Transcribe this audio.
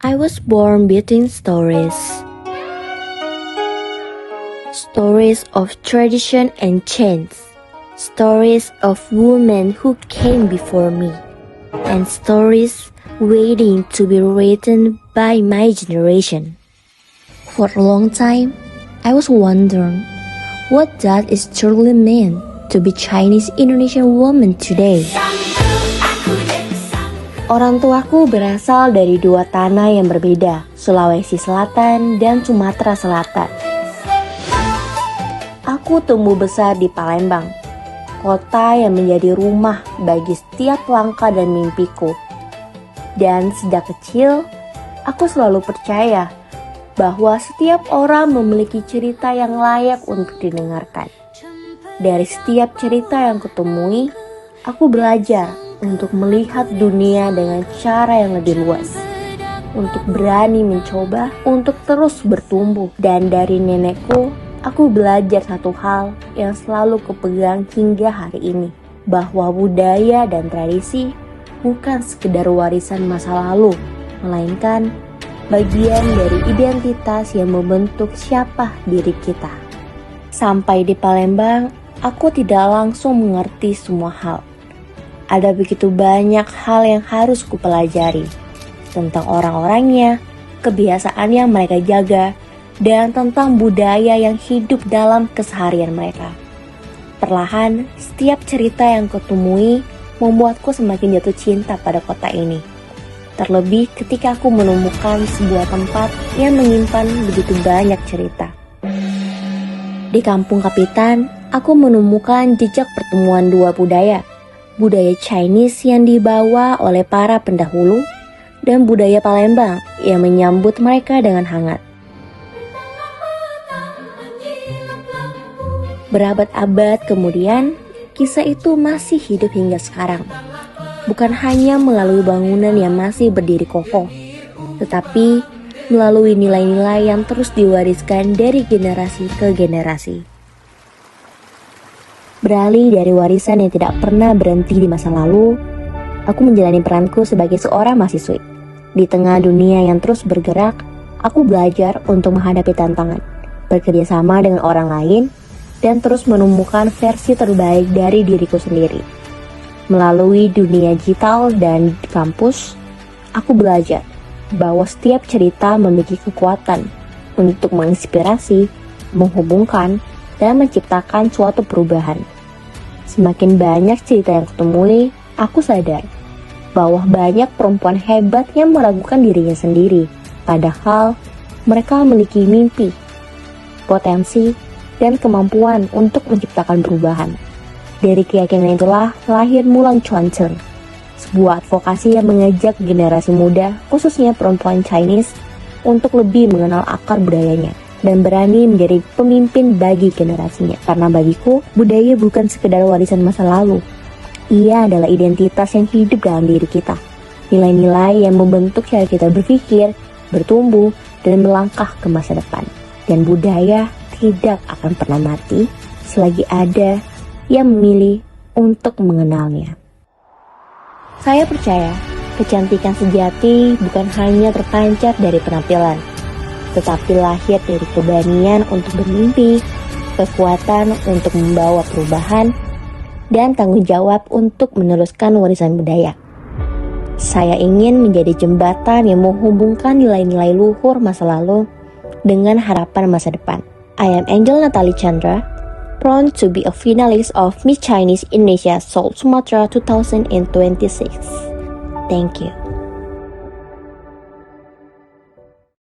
I was born between stories. Stories of tradition and change. Stories of women who came before me. And stories waiting to be written by my generation. For a long time, I was wondering what that is truly mean to be Chinese Indonesian woman today. Orang tuaku berasal dari dua tanah yang berbeda, Sulawesi Selatan dan Sumatera Selatan. Aku tumbuh besar di Palembang, kota yang menjadi rumah bagi setiap langkah dan mimpiku. Dan sejak kecil, aku selalu percaya bahwa setiap orang memiliki cerita yang layak untuk didengarkan. Dari setiap cerita yang kutemui, aku belajar untuk melihat dunia dengan cara yang lebih luas, untuk berani mencoba, untuk terus bertumbuh. Dan dari nenekku, aku belajar satu hal yang selalu kupegang hingga hari ini, bahwa budaya dan tradisi bukan sekedar warisan masa lalu, melainkan bagian dari identitas yang membentuk siapa diri kita. Sampai di Palembang, aku tidak langsung mengerti semua hal. Ada begitu banyak hal yang harus kupelajari tentang orang-orangnya, kebiasaan yang mereka jaga, dan tentang budaya yang hidup dalam keseharian mereka. Perlahan, setiap cerita yang kutemui membuatku semakin jatuh cinta pada kota ini. Terlebih ketika aku menemukan sebuah tempat yang menyimpan begitu banyak cerita. Di Kampung Kapitan, aku menemukan jejak pertemuan dua budaya Chinese yang dibawa oleh para pendahulu, dan budaya Palembang yang menyambut mereka dengan hangat. Berabad-abad kemudian, kisah itu masih hidup hingga sekarang. Bukan hanya melalui bangunan yang masih berdiri kokoh, tetapi melalui nilai-nilai yang terus diwariskan dari generasi ke generasi. Beralih dari warisan yang tidak pernah berhenti di masa lalu, aku menjalani peranku sebagai seorang mahasiswi. Di tengah dunia yang terus bergerak, aku belajar untuk menghadapi tantangan, bekerja sama dengan orang lain, dan terus menemukan versi terbaik dari diriku sendiri. Melalui dunia digital dan kampus, aku belajar bahwa setiap cerita memiliki kekuatan untuk menginspirasi, menghubungkan, dan menciptakan suatu perubahan. Semakin banyak cerita yang kutemui, aku sadar bahwa banyak perempuan hebat yang meragukan dirinya sendiri, padahal mereka memiliki mimpi, potensi, dan kemampuan untuk menciptakan perubahan. Dari keyakinan itulah lahir Mulan Chuancheng, sebuah advokasi yang mengajak generasi muda, khususnya perempuan Chinese, untuk lebih mengenal akar budayanya dan berani menjadi pemimpin bagi generasinya. Karena bagiku, budaya bukan sekedar warisan masa lalu. Ia adalah identitas yang hidup dalam diri kita. Nilai-nilai yang membentuk cara kita berpikir, bertumbuh, dan melangkah ke masa depan. Dan budaya tidak akan pernah mati selagi ada yang memilih untuk mengenalnya. Saya percaya, kecantikan sejati bukan hanya terpancar dari penampilan, tetapi lahir dari keberanian untuk bermimpi, kekuatan untuk membawa perubahan, dan tanggung jawab untuk meneruskan warisan budaya. Saya ingin menjadi jembatan yang menghubungkan nilai-nilai luhur masa lalu dengan harapan masa depan. I am Angel Natalie Chandra, proud to be a finalist of Miss Chinese Indonesia Seoul Sumatra 2026. Thank you.